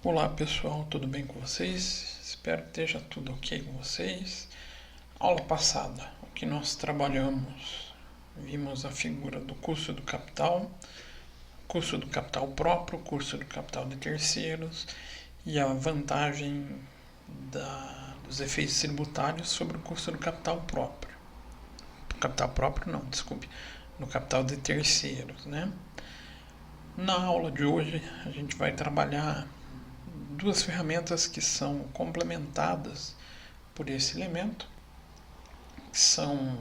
Olá pessoal, tudo bem com vocês? Espero que esteja tudo ok com vocês. Aula passada, o que nós trabalhamos, vimos a figura do custo do capital próprio, custo do capital de terceiros e a vantagem dos efeitos tributários sobre o custo do capital próprio. Capital próprio não, desculpe, no capital de terceiros, né? Na aula de hoje a gente vai trabalhar duas ferramentas que são complementadas por esse elemento, que são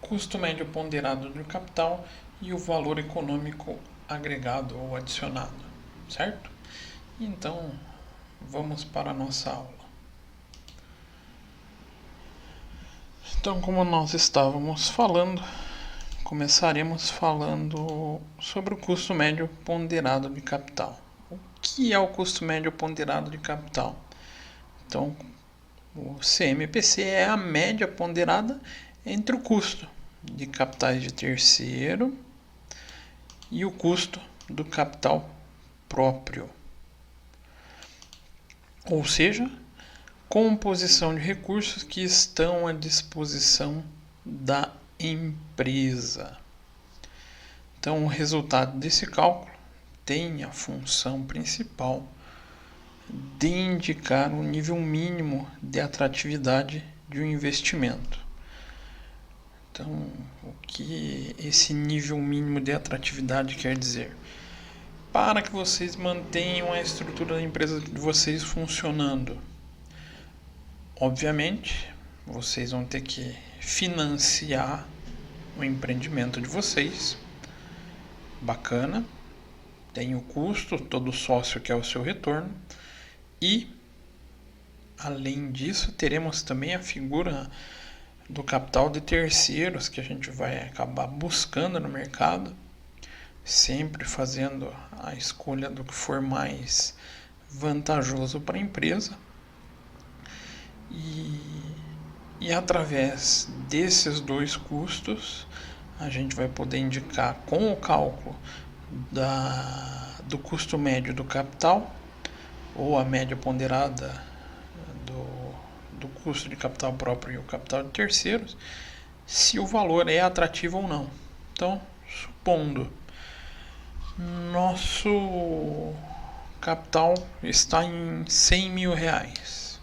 custo médio ponderado do capital e o valor econômico agregado ou adicionado, certo? Então, vamos para a nossa aula. Então, como nós estávamos falando, começaremos falando sobre o custo médio ponderado de capital. O que é o custo médio ponderado de capital? Então, o CMPC é a média ponderada entre o custo de capitais de terceiro e o custo do capital próprio. Ou seja, composição de recursos que estão à disposição da empresa. Então, o resultado desse cálculo tem a função principal de indicar o nível mínimo de atratividade de um investimento. Então, o que esse nível mínimo de atratividade quer dizer? Para que vocês mantenham a estrutura da empresa de vocês funcionando, obviamente, vocês vão ter que financiar o empreendimento de vocês. Bacana. Tem o custo, todo sócio quer o seu retorno. E, além disso, teremos também a figura do capital de terceiros que a gente vai acabar buscando no mercado, sempre fazendo a escolha do que for mais vantajoso para a empresa. E através desses dois custos, a gente vai poder indicar com o cálculo do custo médio do capital, ou a média ponderada do custo de capital próprio e o capital de terceiros, se o valor é atrativo ou não. Então, supondo, nosso capital está em 100 mil reais.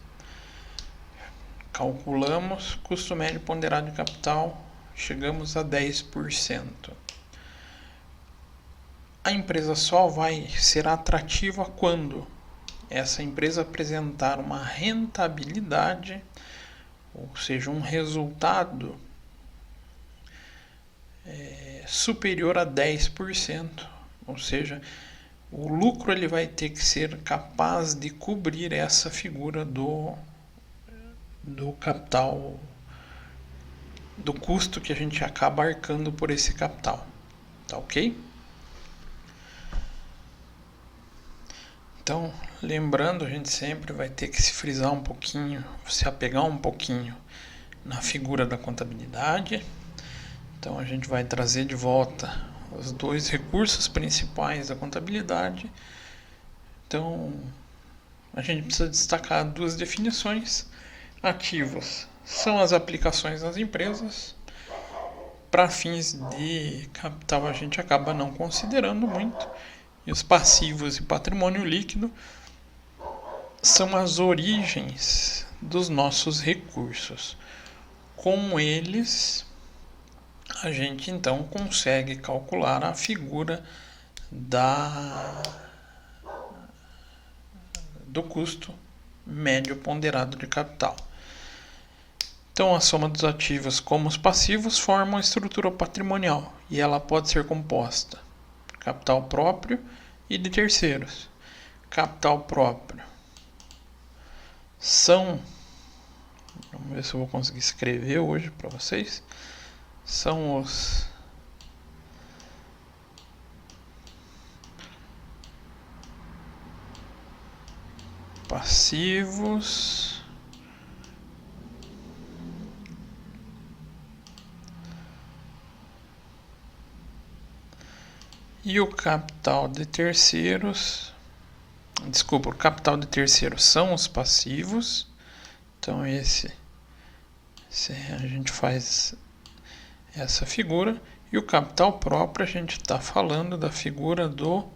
Calculamos custo médio ponderado de capital, chegamos a 10%. A empresa só vai ser atrativa quando essa empresa apresentar uma rentabilidade, ou seja, um resultado superior a 10%, ou seja, o lucro ele vai ter que ser capaz de cobrir essa figura do capital, do custo que a gente acaba arcando por esse capital, tá ok? Então, lembrando, a gente sempre vai ter que se frisar um pouquinho, se apegar um pouquinho na figura da contabilidade. Então, a gente vai trazer de volta os dois recursos principais da contabilidade. Então, a gente precisa destacar duas definições. Ativos são as aplicações nas empresas. Para fins de capital, a gente acaba não considerando muito. E os passivos e patrimônio líquido são as origens dos nossos recursos. Com eles, a gente então consegue calcular a figura do custo médio ponderado de capital. Então, a soma dos ativos como os passivos forma uma estrutura patrimonial e ela pode ser composta capital próprio e de terceiros. Capital próprio são, vamos ver se eu vou conseguir escrever hoje para vocês, são os passivos e o capital de terceiros Desculpa, o capital de terceiro são os passivos. Então a gente faz essa figura. E o capital próprio, a gente está falando da figura do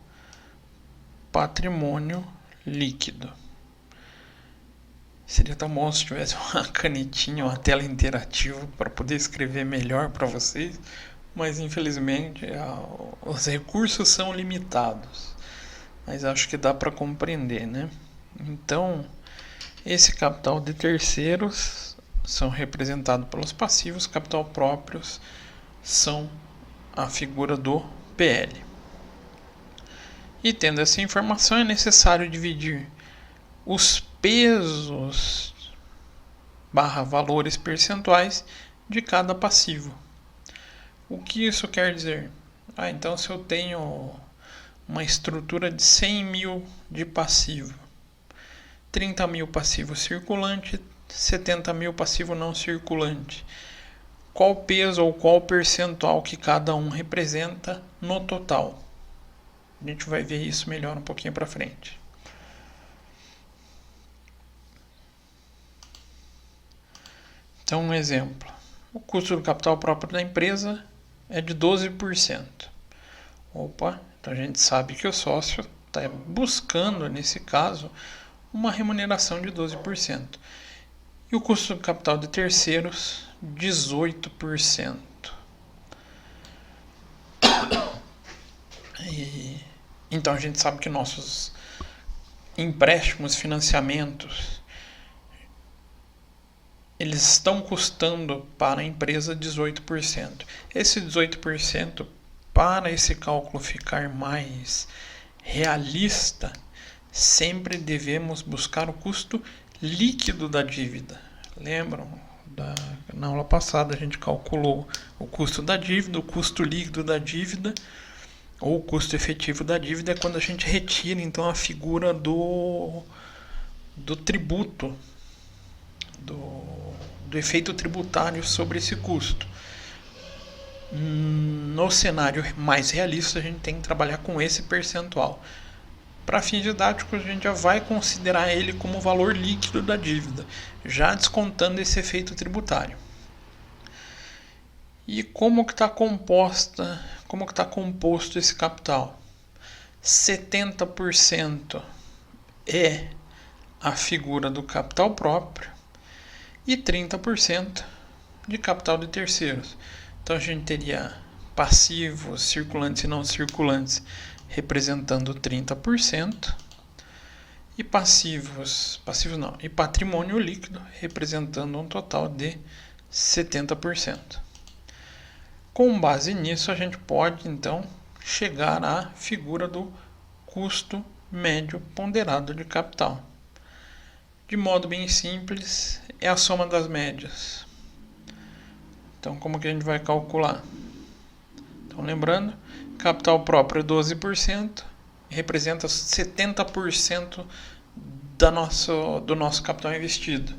patrimônio líquido. Seria tão bom se tivesse uma canetinha, uma tela interativa para poder escrever melhor para vocês, mas infelizmente os recursos são limitados. Mas acho que dá para compreender, né? Então, esse capital de terceiros são representados pelos passivos, capital próprios são a figura do PL. E tendo essa informação, é necessário dividir os pesos barra valores percentuais de cada passivo. O que isso quer dizer? Então se eu tenho uma estrutura de 100 mil de passivo, 30 mil passivo circulante, 70 mil passivo não circulante, qual peso ou qual percentual que cada um representa no total? A gente vai ver isso melhor um pouquinho para frente. Então, um exemplo. O custo do capital próprio da empresa é de 12%. Então a gente sabe que o sócio está buscando, nesse caso, uma remuneração de 12%. E o custo do capital de terceiros, 18%. Então a gente sabe que nossos empréstimos, financiamentos, eles estão custando para a empresa 18%. Esse 18%, para esse cálculo ficar mais realista, sempre devemos buscar o custo líquido da dívida. Lembram? Na aula passada a gente calculou o custo da dívida, o custo líquido da dívida, ou o custo efetivo da dívida é quando a gente retira então a figura do tributo, do efeito tributário sobre esse custo. No cenário mais realista, a gente tem que trabalhar com esse percentual. Para fins didáticos, a gente já vai considerar ele como valor líquido da dívida, já descontando esse efeito tributário. E como que está composto esse capital? 70% é a figura do capital próprio e 30% de capital de terceiros. Então a gente teria passivos, circulantes e não circulantes representando 30% e e patrimônio líquido representando um total de 70%. Com base nisso, a gente pode então chegar à figura do custo médio ponderado de capital. De modo bem simples, é a soma das médias. Então, como que a gente vai calcular? Então, lembrando, capital próprio é 12%, representa 70% do nosso capital investido.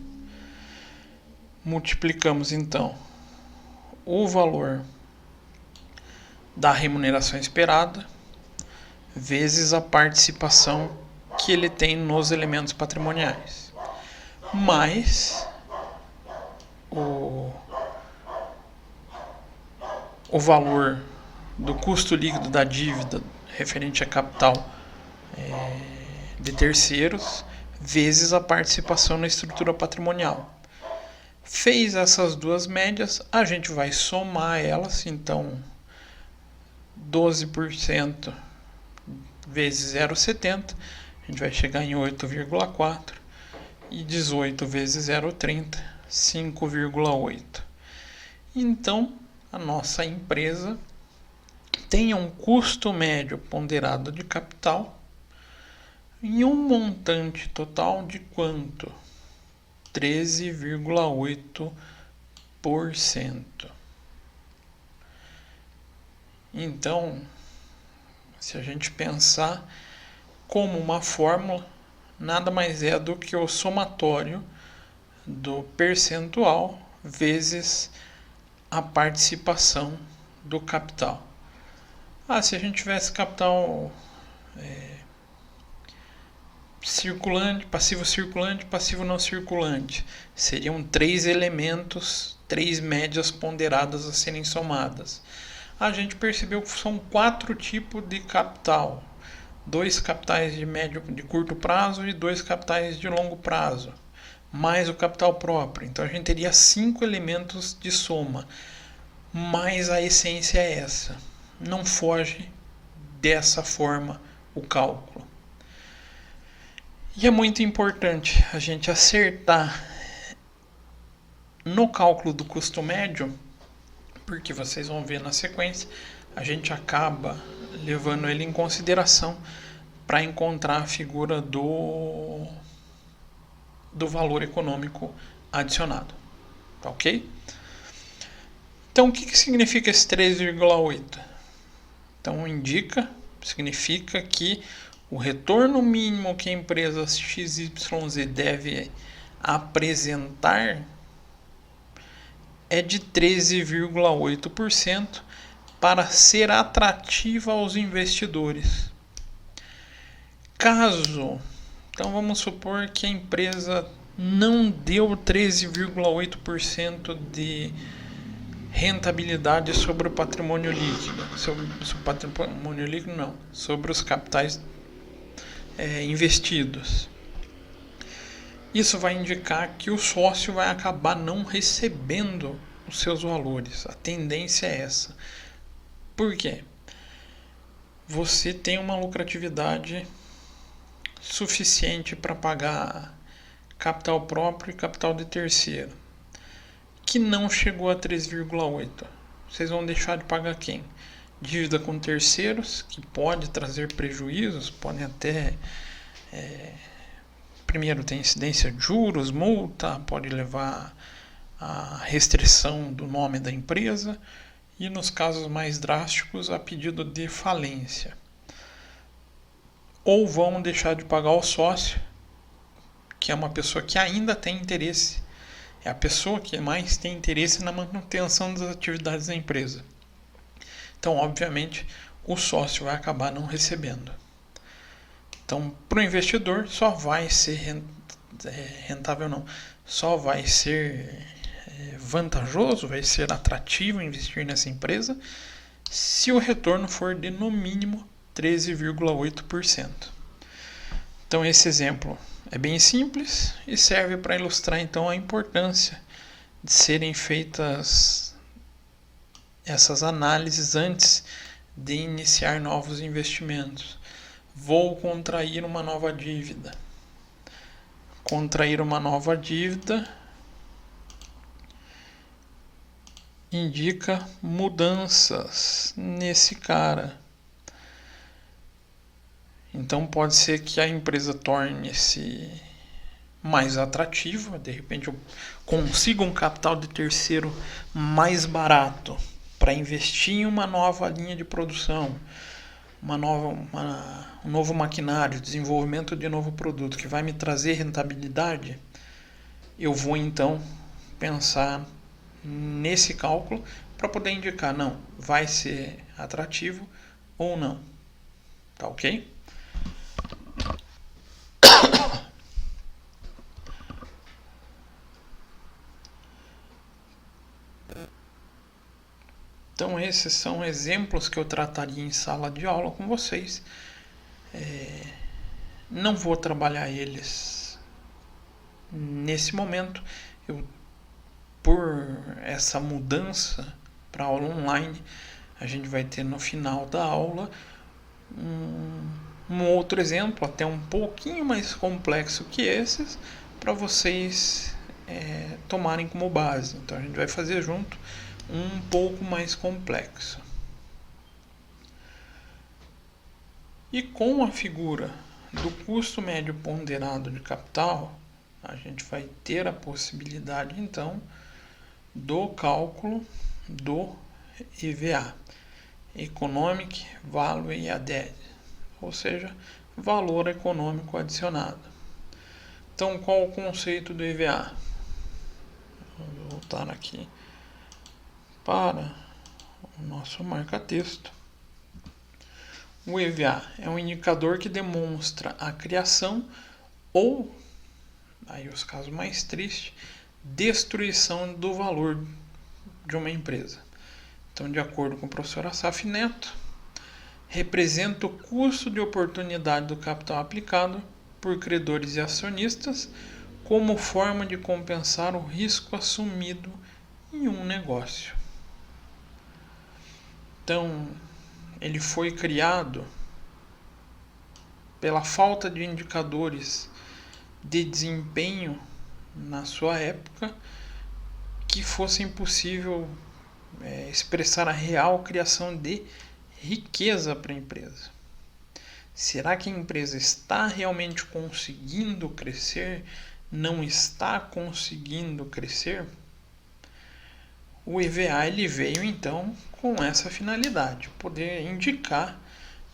Multiplicamos, então, o valor da remuneração esperada vezes a participação que ele tem nos elementos patrimoniais, mais o valor do custo líquido da dívida referente a capital de terceiros, vezes a participação na estrutura patrimonial. Fez essas duas médias, a gente vai somar elas, então 12% vezes 0,70, a gente vai chegar em 8,4, e 18 vezes 0,30, 5,8. Então, a nossa empresa tem um custo médio ponderado de capital em um montante total de quanto? 13,8%. Então, se a gente pensar como uma fórmula, nada mais é do que o somatório do percentual vezes a participação do capital. Se a gente tivesse capital circulante, passivo não circulante. Seriam 3 elementos, 3 médias ponderadas a serem somadas. A gente percebeu que são 4 tipos de capital. 2 capitais de curto prazo e 2 capitais de longo prazo, mais o capital próprio. Então a gente teria 5 elementos de soma, mas a essência é essa. Não foge dessa forma o cálculo. E é muito importante a gente acertar no cálculo do custo médio, porque vocês vão ver na sequência, a gente acaba levando ele em consideração para encontrar a figura do valor econômico adicionado. Tá ok? Então, o que significa esse 3,8? Então, significa que o retorno mínimo que a empresa XYZ deve apresentar é de 13,8% para ser atrativa aos investidores. Então vamos supor que a empresa não deu 13,8% de rentabilidade sobre o patrimônio líquido, sobre os capitais investidos. Isso vai indicar que o sócio vai acabar não recebendo os seus valores. A tendência é essa. Por quê? Você tem uma lucratividade suficiente para pagar capital próprio e capital de terceiro, que não chegou a 3,8. Vocês vão deixar de pagar quem? Dívida com terceiros, que pode trazer prejuízos, podem até... primeiro tem incidência de juros, multa, pode levar a restrição do nome da empresa e, nos casos mais drásticos, a pedido de falência. Ou vão deixar de pagar o sócio, que é uma pessoa que ainda tem interesse, é a pessoa que mais tem interesse na manutenção das atividades da empresa. Então, obviamente, o sócio vai acabar não recebendo. Então, para o investidor, só vai ser rentável, não. Só vai ser vantajoso, vai ser atrativo investir nessa empresa se o retorno for de, no mínimo, 13,8%. Então, esse exemplo é bem simples e serve para ilustrar, então, a importância de serem feitas essas análises antes de iniciar novos investimentos. Vou contrair uma nova dívida. Contrair uma nova dívida indica mudanças nesse cara. Então pode ser que a empresa torne-se mais atrativa, de repente eu consiga um capital de terceiro mais barato para investir em uma nova linha de produção, um novo maquinário, desenvolvimento de novo produto que vai me trazer rentabilidade. Eu vou então pensar nesse cálculo para poder indicar, não, vai ser atrativo ou não. Tá ok? Então esses são exemplos que eu trataria em sala de aula com vocês. Não vou trabalhar eles nesse momento. Por essa mudança para aula online, a gente vai ter no final da aula um outro exemplo, até um pouquinho mais complexo que esses, para vocês tomarem como base. Então a gente vai fazer junto um pouco mais complexo. E com a figura do custo médio ponderado de capital, a gente vai ter a possibilidade então do cálculo do EVA, Economic Value Added, ou seja, valor econômico adicionado. Então, qual o conceito do EVA? Vou voltar aqui para o nosso marca-texto. O EVA é um indicador que demonstra a criação ou, aí os casos mais tristes, destruição do valor de uma empresa. Então, de acordo com o professor Assaf Neto, representa o custo de oportunidade do capital aplicado por credores e acionistas como forma de compensar o risco assumido em um negócio. Então, ele foi criado pela falta de indicadores de desempenho na sua época que fosse impossível expressar a real criação de riqueza para a empresa. Será que a empresa está realmente conseguindo crescer? Não está conseguindo crescer? O EVA ele veio então com essa finalidade, poder indicar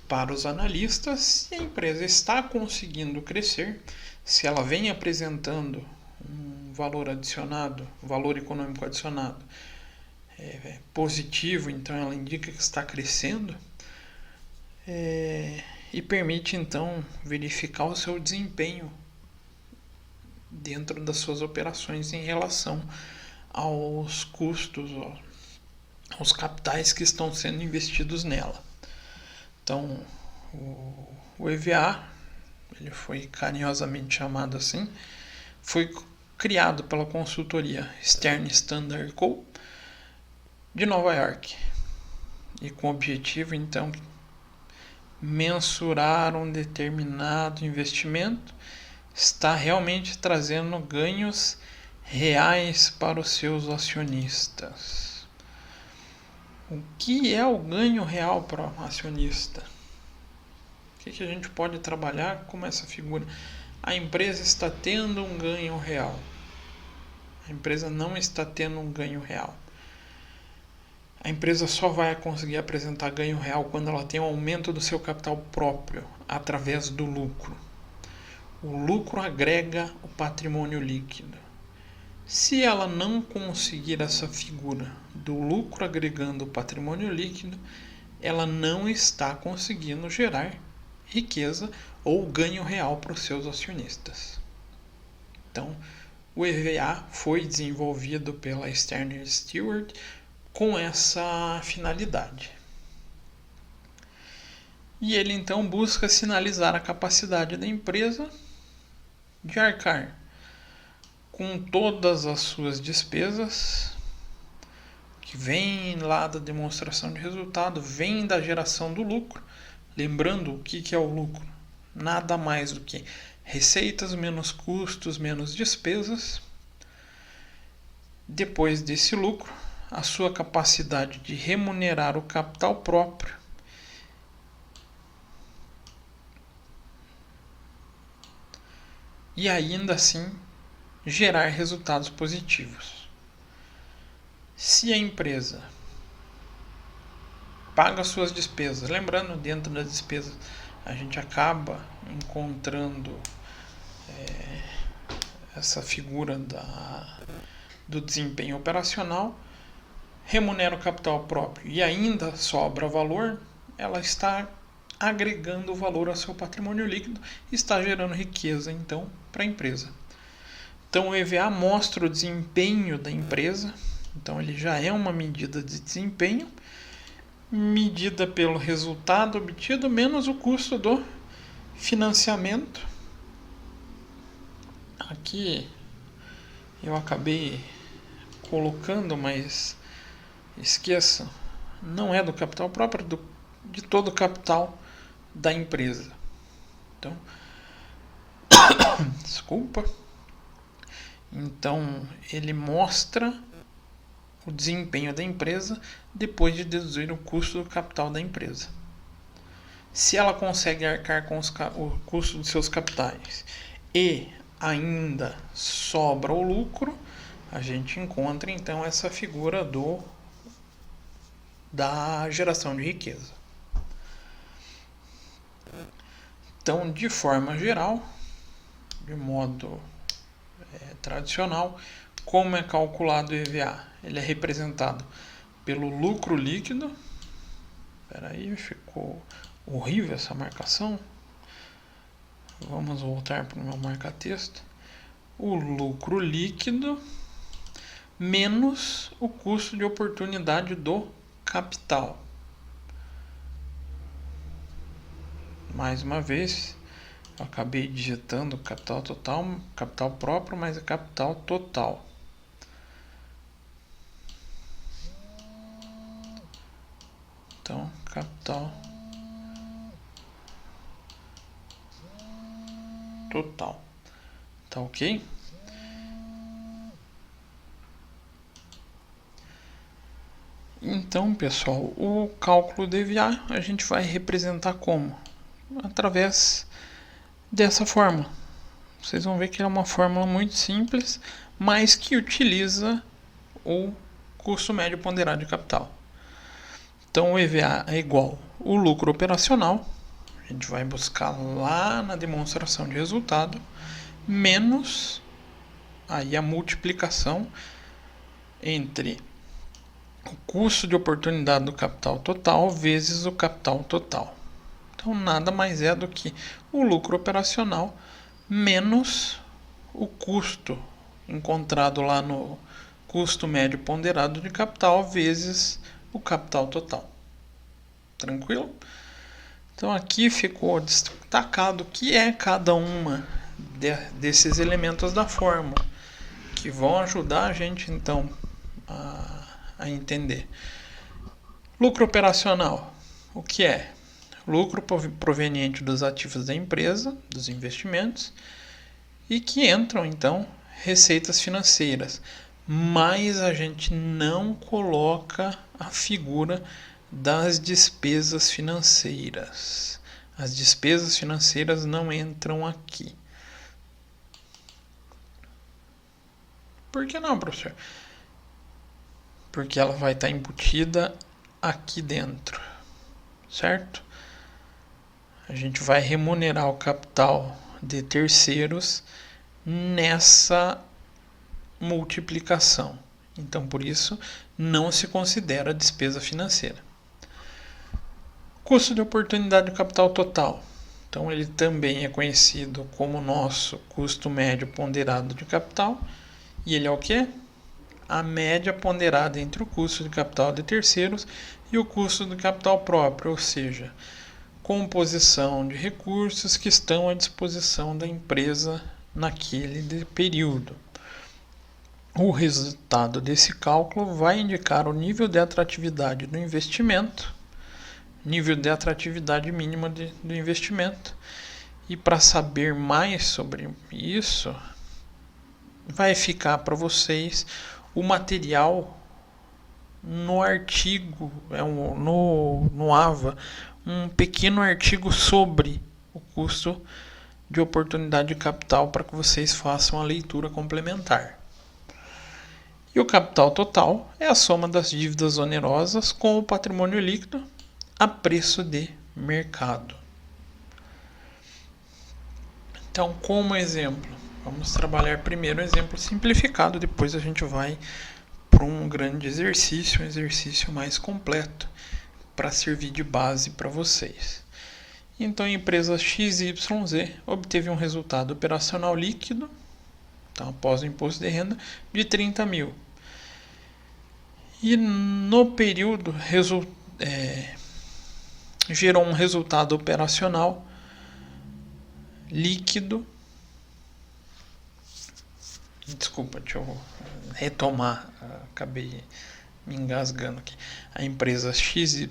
para os analistas se a empresa está conseguindo crescer, se ela vem apresentando um valor adicionado, valor econômico adicionado positivo, então ela indica que está crescendo, e permite então verificar o seu desempenho dentro das suas operações em relação aos custos, aos capitais que estão sendo investidos nela. Então, o EVA, ele foi carinhosamente chamado assim, foi criado pela consultoria Stern Standard Co. de Nova York, e com o objetivo então mensurar um determinado investimento está realmente trazendo ganhos reais para os seus acionistas. O que é o ganho real para o acionista? O que a gente pode trabalhar como essa figura? A empresa está tendo um ganho real. A empresa não está tendo um ganho real. A empresa só vai conseguir apresentar ganho real quando ela tem um aumento do seu capital próprio, através do lucro. O lucro agrega o patrimônio líquido. Se ela não conseguir essa figura do lucro agregando o patrimônio líquido, ela não está conseguindo gerar riqueza ou ganho real para os seus acionistas. Então, o EVA foi desenvolvido pela Stern Stewart com essa finalidade. E ele então busca sinalizar a capacidade da empresa de arcar com todas as suas despesas, que vem lá da demonstração de resultado, vem da geração do lucro. Lembrando, o que é o lucro? Nada mais do que receitas menos custos menos despesas. Depois desse lucro, a sua capacidade de remunerar o capital próprio e ainda assim gerar resultados positivos. Se a empresa paga suas despesas, lembrando, dentro das despesas a gente acaba encontrando essa figura do desempenho operacional, remunera o capital próprio e ainda sobra valor, ela está agregando valor ao seu patrimônio líquido e está gerando riqueza então para a empresa. Então o EVA mostra o desempenho da empresa, então ele já é uma medida de desempenho, medida pelo resultado obtido menos o custo do financiamento. Aqui eu acabei colocando, mas esqueça, não é do capital próprio, de todo o capital da empresa. Então, desculpa. Então, ele mostra o desempenho da empresa depois de deduzir o custo do capital da empresa. Se ela consegue arcar com o custo dos seus capitais e ainda sobra o lucro, a gente encontra então essa figura da geração de riqueza. Então, de forma geral, de modo tradicional, como é calculado o EVA? Ele é representado pelo lucro líquido. Espera aí, ficou horrível essa marcação. vamos voltar para o meu marca-texto, o lucro líquido menos o custo de oportunidade do capital. Mais uma vez, eu acabei digitando capital total, capital próprio, mas é capital total. Então, capital total. Tá ok? Então, pessoal, o cálculo DVA a gente vai representar como? Através dessa fórmula. Vocês vão ver que é uma fórmula muito simples, mas que utiliza o custo médio ponderado de capital. Então, o EVA é igual ao lucro operacional, a gente vai buscar lá na demonstração de resultado, menos aí a multiplicação entre o custo de oportunidade do capital total vezes o capital total. Então, nada mais é do que o lucro operacional menos o custo encontrado lá no custo médio ponderado de capital vezes o capital total. Tranquilo? Então, aqui ficou destacado o que é cada uma desses elementos da fórmula, que vão ajudar a gente, então, a entender. Lucro operacional, o que é? Lucro proveniente dos ativos da empresa, dos investimentos, e que entram, então, receitas financeiras. Mas a gente não coloca a figura das despesas financeiras. As despesas financeiras não entram aqui. Por que não, professor? Porque ela vai estar embutida aqui dentro, certo? A gente vai remunerar o capital de terceiros nessa multiplicação. Então, por isso, não se considera despesa financeira. Custo de oportunidade do capital total. Então, ele também é conhecido como nosso custo médio ponderado de capital. E ele é o quê? A média ponderada entre o custo de capital de terceiros e o custo do capital próprio, ou seja, composição de recursos que estão à disposição da empresa naquele período. O resultado desse cálculo vai indicar o nível de atratividade do investimento, nível de atratividade mínima do investimento. E para saber mais sobre isso, vai ficar para vocês o material no artigo, no AVA, um pequeno artigo sobre o custo de oportunidade de capital para que vocês façam a leitura complementar. E o capital total é a soma das dívidas onerosas com o patrimônio líquido a preço de mercado. Então, como exemplo, vamos trabalhar primeiro o exemplo simplificado, depois a gente vai para um grande exercício, um exercício mais completo, para servir de base para vocês. Então, a empresa XYZ obteve um resultado operacional líquido, então, após o imposto de renda, de 30 mil. E no período gerou um resultado operacional líquido. Desculpa, deixa eu retomar, acabei me engasgando aqui. A empresa XYZ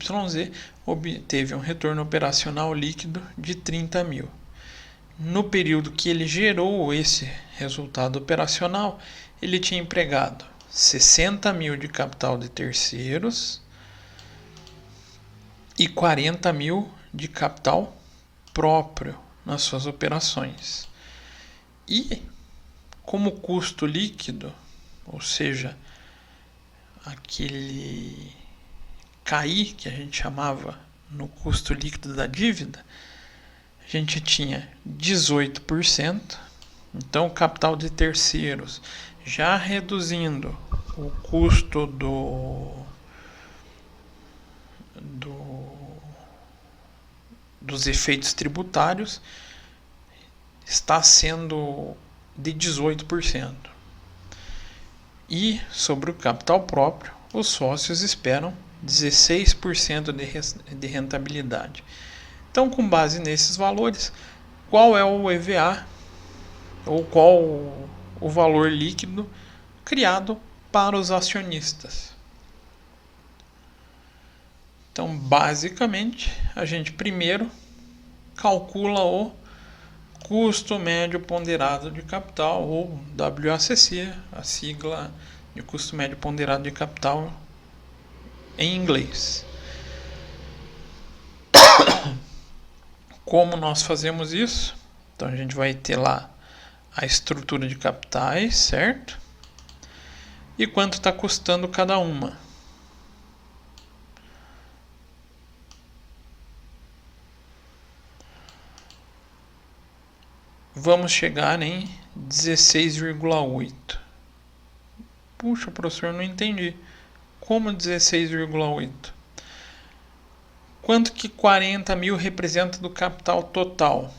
obteve um retorno operacional líquido de 30 mil. No período que ele gerou esse resultado operacional, ele tinha empregado 60 mil de capital de terceiros e 40 mil de capital próprio nas suas operações. E como custo líquido, ou seja, aquele CAI que a gente chamava no custo líquido da dívida, a gente tinha 18%. Então, o capital de terceiros, já reduzindo o custo dos efeitos tributários, está sendo de 18%. E sobre o capital próprio, os sócios esperam 16% de rentabilidade. Então, com base nesses valores, qual é o EVA ou qual o valor líquido criado para os acionistas? Então, basicamente, a gente primeiro calcula o custo médio ponderado de capital, ou WACC, a sigla de custo médio ponderado de capital em inglês. Como nós fazemos isso? Então a gente vai ter lá a estrutura de capitais, certo? E quanto está custando cada uma. Vamos chegar em 16,8. Puxa, professor, não entendi. Como 16,8? Quanto que 40 mil representa do capital total?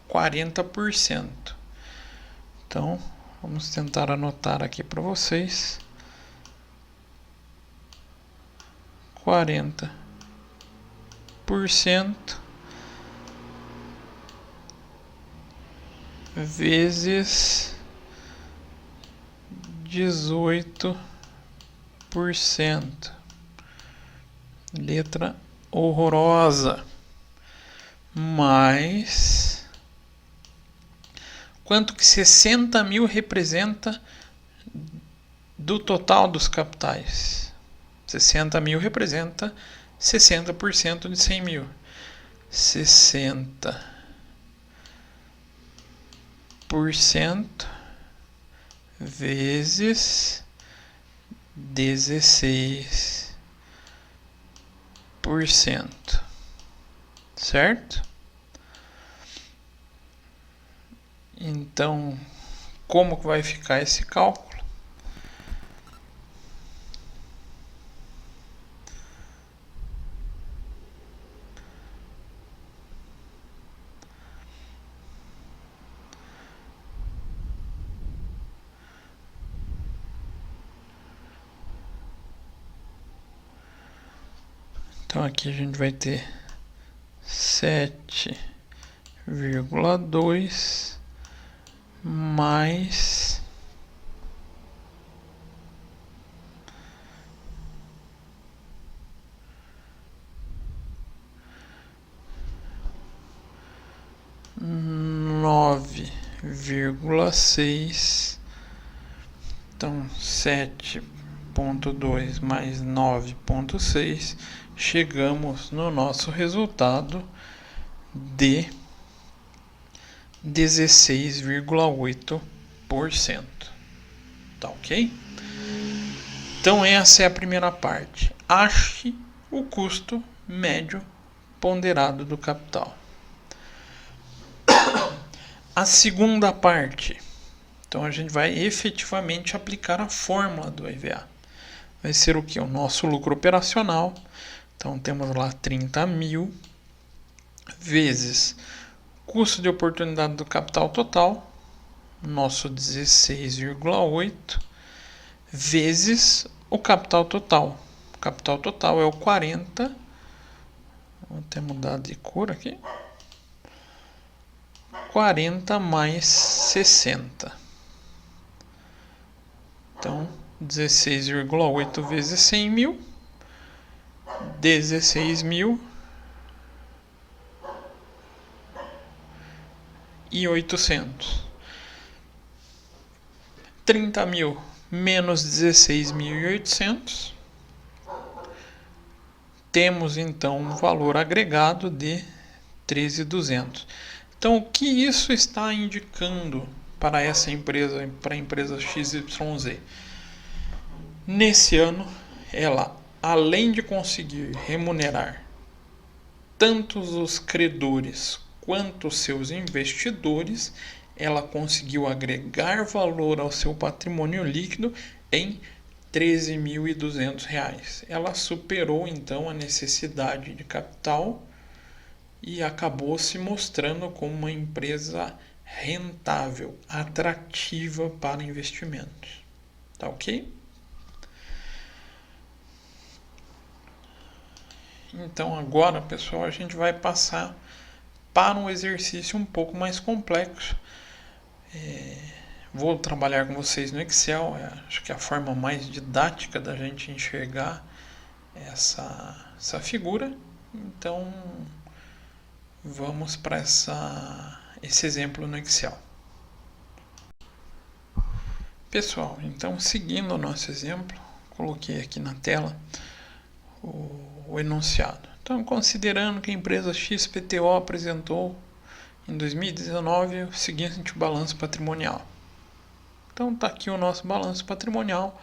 40%. Então, vamos tentar anotar aqui para vocês. 40% vezes 18%. Letra horrorosa. Mais quanto que 60 mil representa do total dos capitais? 60 mil representa 60% de 100 mil. 60% vezes 16%. Certo? Então, como que vai ficar esse cálculo? Então aqui a gente vai ter 7,2 mais 9,6. Então 7,2 mais 9,6, chegamos no nosso resultado de 16,8%. Tá ok? Então essa é a primeira parte. Ache o custo médio ponderado do capital. A segunda parte. Então a gente vai efetivamente aplicar a fórmula do EVA. Vai ser o que? O nosso lucro operacional. Então temos lá 30 mil vezes custo de oportunidade do capital total, nosso 16,8, vezes o capital total. O capital total é o 40. Vou até mudar de cor aqui. 40 mais 60. Então, 16,8 vezes 100 mil. 16 mil e 800. 30 mil menos 16.800. Temos então um valor agregado de 13.200. Então, o que isso está indicando para essa empresa, para a empresa XYZ? Nesse ano, ela, além de conseguir remunerar tanto os credores quanto os seus investidores, ela conseguiu agregar valor ao seu patrimônio líquido em R$ 13.200. Ela superou então a necessidade de capital e acabou se mostrando como uma empresa rentável, atrativa para investimentos. Tá ok? Então agora, pessoal, a gente vai passar para um exercício um pouco mais complexo. Vou trabalhar com vocês no Excel, acho que é a forma mais didática da gente enxergar essa figura. Então vamos para esse exemplo no Excel. Pessoal, então seguindo o nosso exemplo, coloquei aqui na tela o enunciado. Então, considerando que a empresa XPTO apresentou em 2019 o seguinte balanço patrimonial. Então está aqui o nosso balanço patrimonial,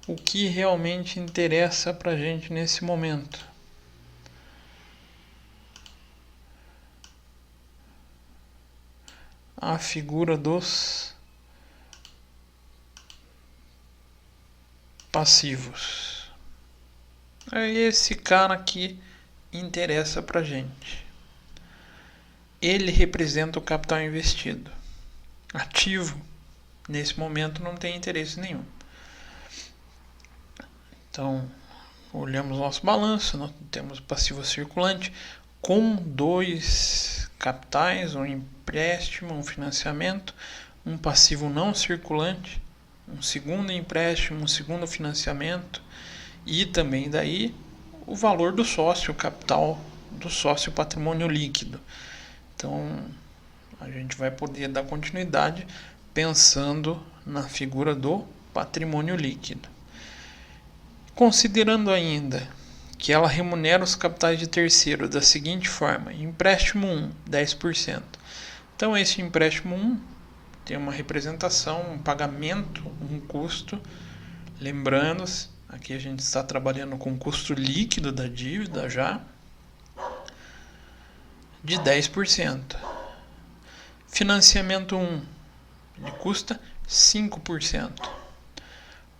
o que realmente interessa para a gente nesse momento. A figura dos passivos. É esse cara aqui interessa para a gente. Ele representa o capital investido. Ativo, nesse momento, não tem interesse nenhum. Então, olhamos nosso balanço, nós temos passivo circulante com 2 capitais, um empréstimo, um financiamento, um passivo não circulante, um segundo empréstimo, um segundo financiamento e também daí o valor do sócio, o capital do sócio, patrimônio líquido. Então, a gente vai poder dar continuidade pensando na figura do patrimônio líquido. Considerando ainda que ela remunera os capitais de terceiro da seguinte forma: empréstimo 1, 10%. Então, esse empréstimo 1 tem uma representação, um pagamento, um custo. Lembrando, aqui a gente está trabalhando com o custo líquido da dívida já, de 10%. Financiamento 1, ele custa 5%.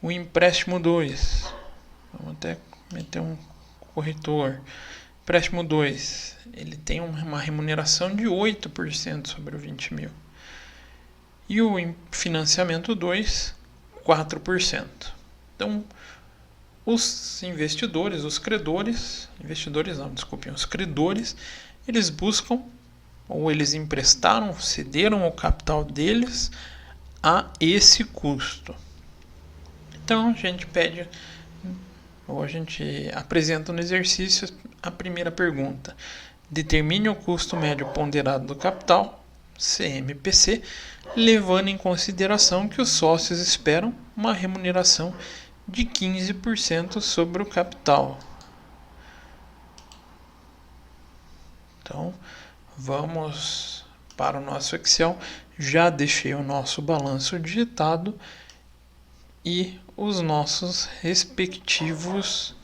O empréstimo 2, vamos até meter um corretor. Empréstimo 2, ele tem uma remuneração de 8% sobre o 20 mil. E o financiamento 2, 4%. Então, os investidores, os credores, os credores, eles buscam, ou eles emprestaram, cederam o capital deles a esse custo. Então, a gente pede, ou a gente apresenta no exercício a primeira pergunta. Determine o custo médio ponderado do capital, CMPC, levando em consideração que os sócios esperam uma remuneração de 15% sobre o capital. Então, vamos para o nosso Excel. Já deixei o nosso balanço digitado e os nossos respectivos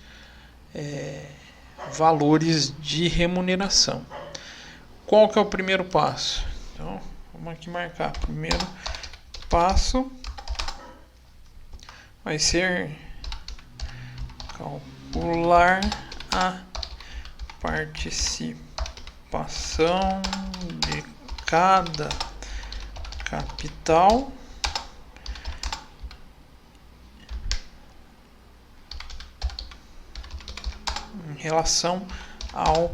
valores de remuneração. Qual que é o primeiro passo? Então, vamos aqui marcar. Primeiro passo vai ser calcular a participação de cada capital em relação ao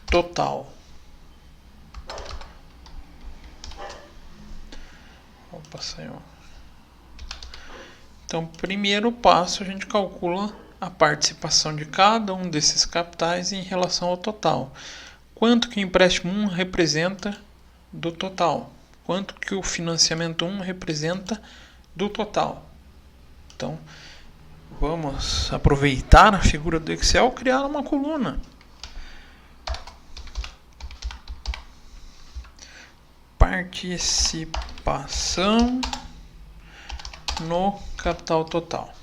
total. Opa, saiu. Então, primeiro passo, a gente calcula a participação de cada um desses capitais em relação ao total. Quanto que o empréstimo 1 representa do total? Quanto que o financiamento 1 representa do total? Então, vamos aproveitar a figura do Excel e criar uma coluna. Participação no capital total.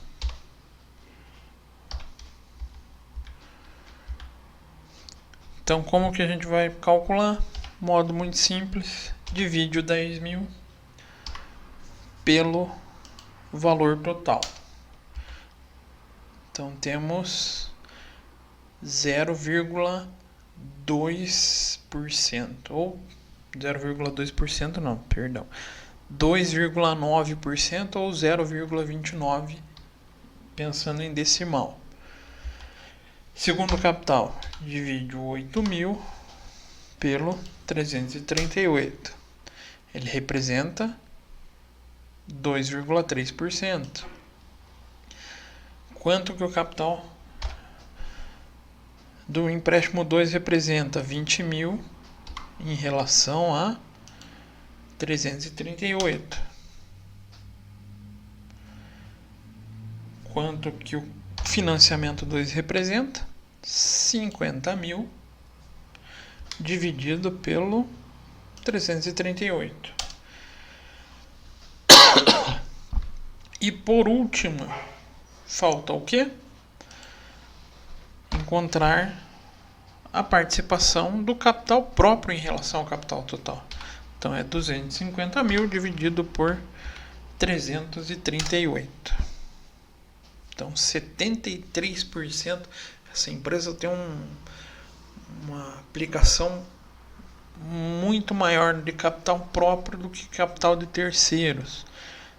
Então, como que a gente vai calcular? Modo muito simples, divide o 10 mil pelo valor total. Então, temos 0,2 2%, ou 0,2% não, perdão, 2,9% ou 0,29%, pensando em decimal. Segundo capital, divide o 8.000 pelo 338. Ele representa 2,3%. Quanto que o capital do empréstimo 2 representa? 20.000 em relação a 338. Quanto que o financiamento 2 representa? 50.000 dividido pelo 338. E por último, falta o quê? Encontrar a participação do capital próprio em relação ao capital total. Então é 250.000 dividido por 338. Então 73%. Essa empresa tem uma aplicação muito maior de capital próprio do que capital de terceiros.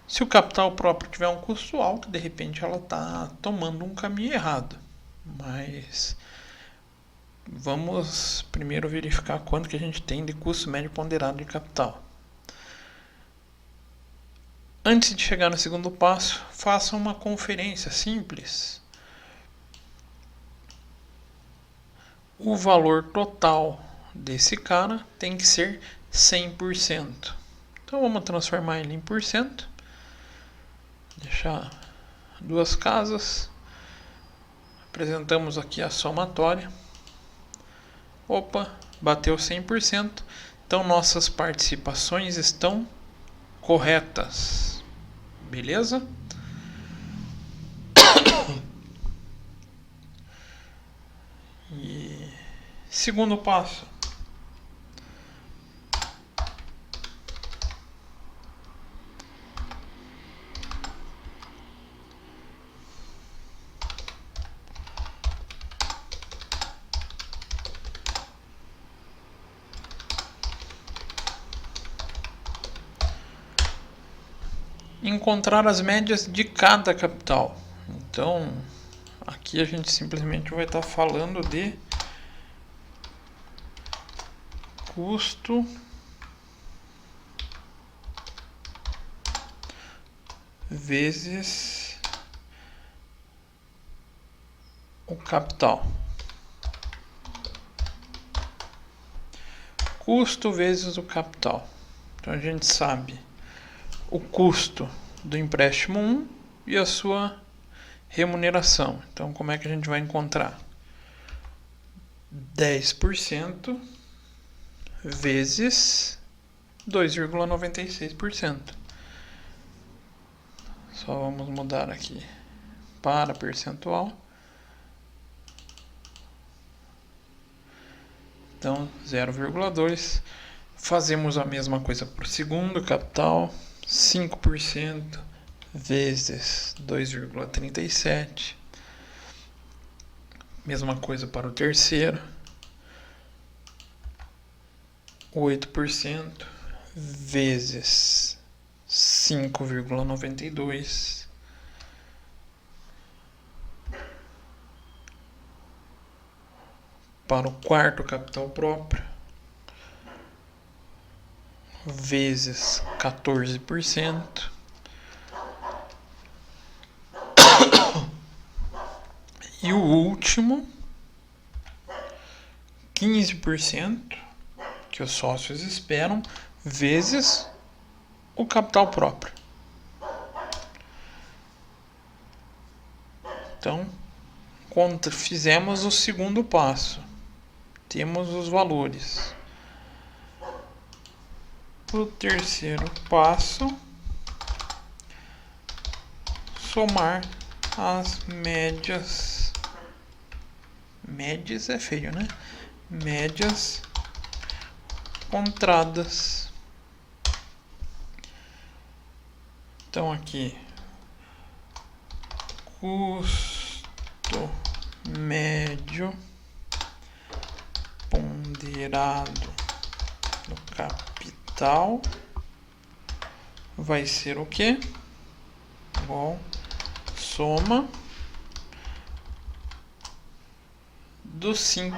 Se o capital próprio tiver um custo alto, de repente ela está tomando um caminho errado. Mas vamos primeiro verificar quanto que a gente tem de custo médio ponderado de capital. Antes de chegar no segundo passo, faça uma conferência simples. O valor total desse cara tem que ser 100%. Então vamos transformar ele em porcento. Deixar duas casas. Apresentamos aqui a somatória. Opa, bateu 100%. Então nossas participações estão corretas. Beleza? E segundo passo. Encontrar as médias de cada capital. Então, aqui a gente simplesmente vai estar falando de custo vezes o capital. Custo vezes o capital. Então a gente sabe o custo do empréstimo 1 e a sua remuneração. Então, como é que a gente vai encontrar? 10% vezes 2,96%. Só vamos mudar aqui para percentual. Então, 0,2. Fazemos a mesma coisa para o segundo capital. 5% vezes 2,37. Mesma coisa para o terceiro. 8% vezes 5,92. Para o quarto capital próprio, vezes 14%. E o último, 15%, que os sócios esperam, vezes o capital próprio. Então, quando fizemos o segundo passo, temos os valores. O terceiro passo, somar as médias. Médias é feio, né? Médias encontradas. Então aqui, custo médio ponderado do capital vai ser o quê? Igual soma dos 5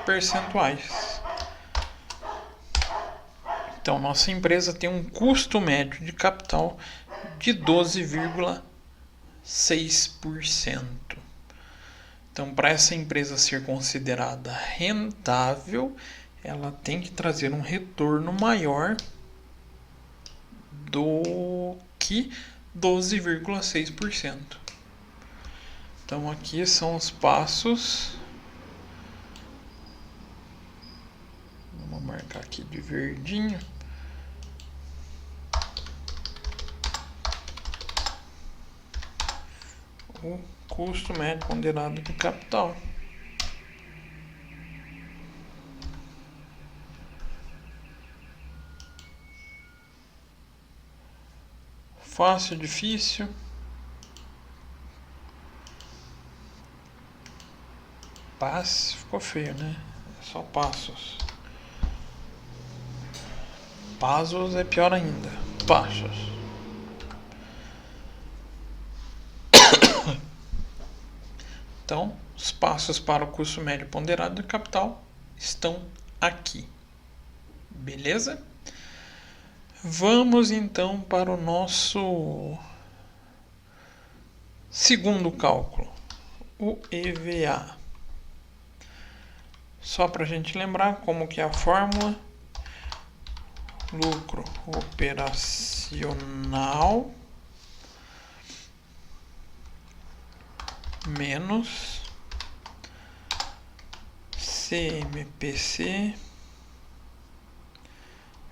percentuais. Então, nossa empresa tem um custo médio de capital de 12,6%. Então, para essa empresa ser considerada rentável, ela tem que trazer um retorno maior do que 12,6%. Então, aqui são os passos. Vamos marcar aqui de verdinho. O custo médio ponderado de capital. Fácil, difícil. Passe ficou feio, né? É só passos. Passos é pior ainda. Passos. Então, os passos para o custo médio ponderado de capital estão aqui. Beleza? Vamos então para o nosso segundo cálculo, o EVA. Só para a gente lembrar como que é a fórmula: lucro operacional menos CMPC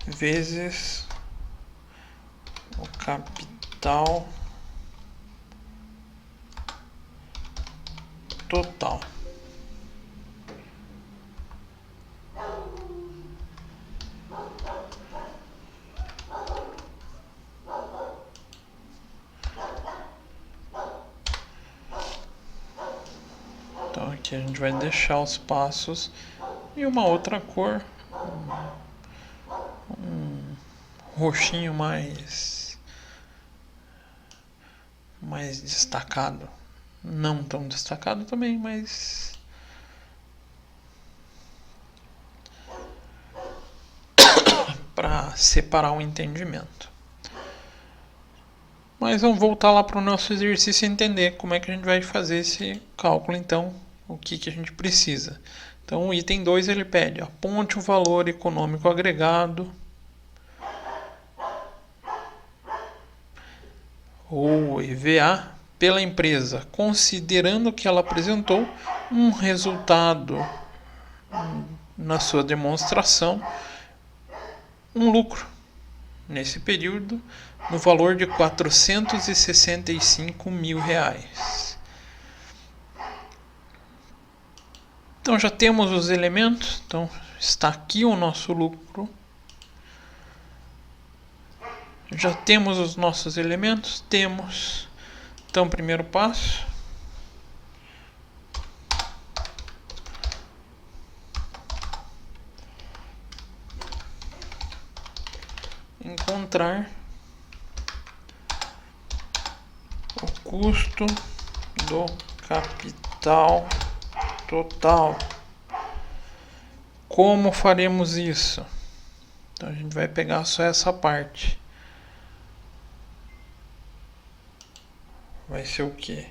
vezes o capital total. Então aqui a gente vai deixar os passos e uma outra cor, um roxinho mais destacado, não tão destacado também, mas para separar o entendimento. Mas vamos voltar lá para o nosso exercício e entender como é que a gente vai fazer esse cálculo, então, o que a gente precisa. Então, o item 2 ele pede: aponte o valor econômico agregado ou EVA pela empresa, considerando que ela apresentou um resultado na sua demonstração, um lucro nesse período no valor de R$465 mil. Então já temos os elementos. Então está aqui o nosso lucro. Já temos os nossos elementos? Temos. Então, primeiro passo: encontrar o custo do capital total. Como faremos isso? Então a gente vai pegar só essa parte. Vai ser o quê?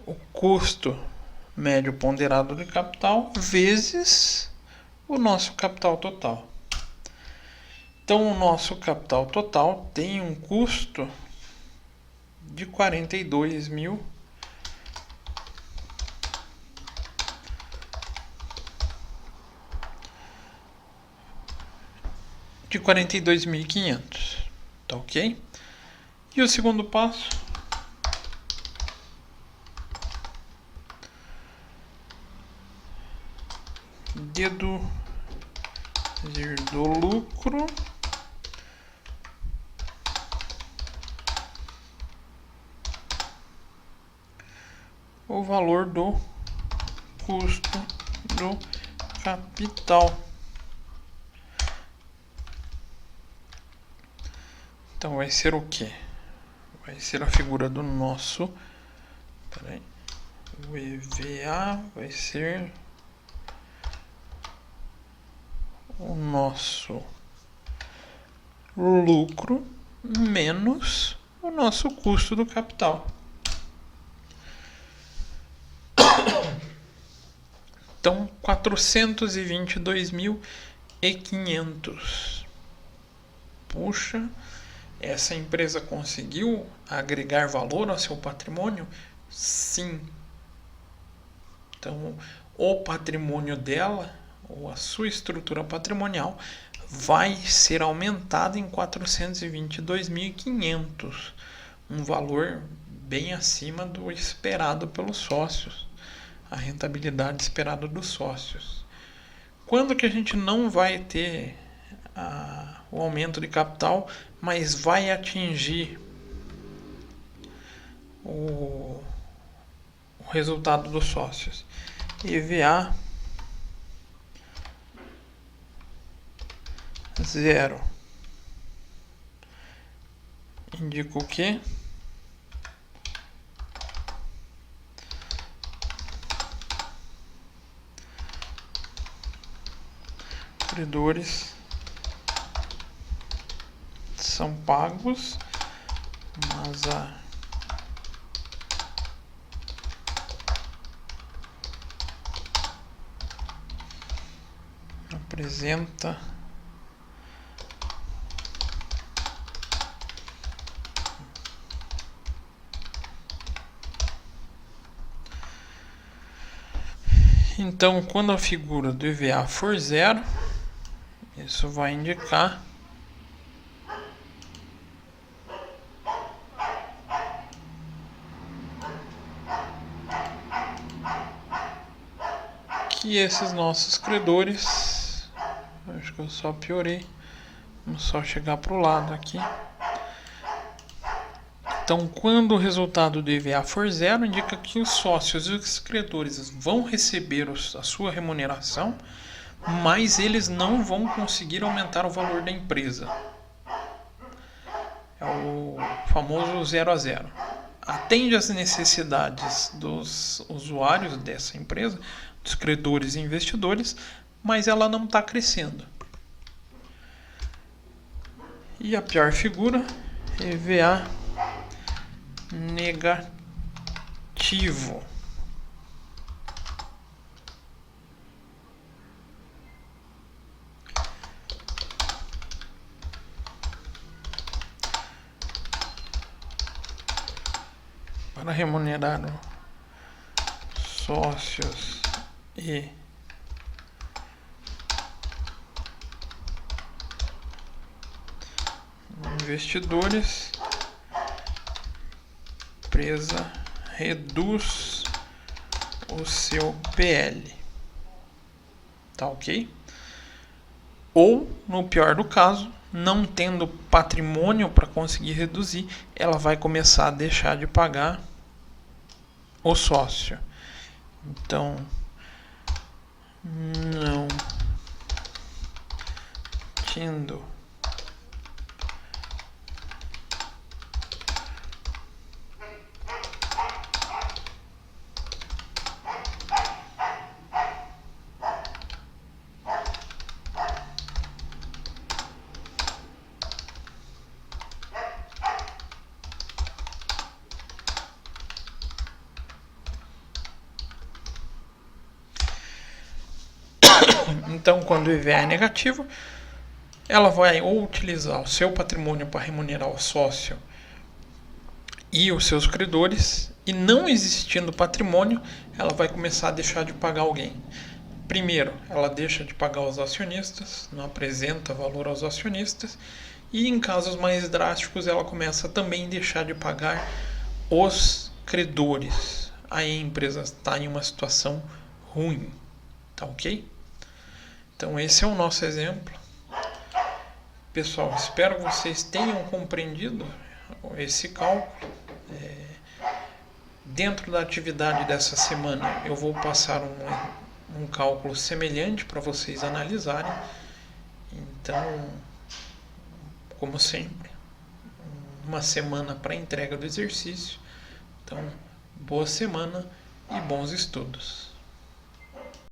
O custo médio ponderado de capital vezes o nosso capital total. Então, o nosso capital total tem um custo de 42 mil. De 42.500. Tá ok? E o segundo passo: deduzir do lucro o valor do custo do capital. Então vai ser o que? Vai ser a figura do nosso. Peraí. O EVA vai ser o nosso lucro menos o nosso custo do capital. Então, 422.500. Puxa, essa empresa conseguiu agregar valor ao seu patrimônio? Sim. Então, o patrimônio dela, ou a sua estrutura patrimonial, vai ser aumentado em 422.500, um valor bem acima do esperado pelos sócios, a rentabilidade esperada dos sócios. Quando que a gente não vai ter o aumento de capital, mas vai atingir o resultado dos sócios? EVA 0 indica o quê? Credores são pagos, mas apresenta então, quando a figura do EVA for 0, isso vai indicar que esses nossos credores, acho que eu só piorei, vamos só chegar para o lado aqui. Então, quando o resultado do EVA for 0, indica que os sócios e os credores vão receber a sua remuneração, mas eles não vão conseguir aumentar o valor da empresa. É o famoso 0 a 0. Atende às necessidades dos usuários dessa empresa, dos credores e investidores, mas ela não está crescendo. E a pior figura, EVA negativo. Para remunerar sócios e investidores, a empresa reduz o seu PL. Tá ok? Ou, no pior do caso, não tendo patrimônio para conseguir reduzir, ela vai começar a deixar de pagar o sócio. Então, não tendo Então, quando o IVA é negativo, ela vai ou utilizar o seu patrimônio para remunerar o sócio e os seus credores, e não existindo patrimônio, ela vai começar a deixar de pagar alguém. Primeiro, ela deixa de pagar os acionistas, não apresenta valor aos acionistas, e em casos mais drásticos, ela começa também a deixar de pagar os credores. Aí a empresa está em uma situação ruim, tá ok? Então esse é o nosso exemplo. Pessoal, espero que vocês tenham compreendido esse cálculo. Dentro da atividade dessa semana eu vou passar um cálculo semelhante para vocês analisarem. Então, como sempre, uma semana para entrega do exercício. Então, boa semana e bons estudos.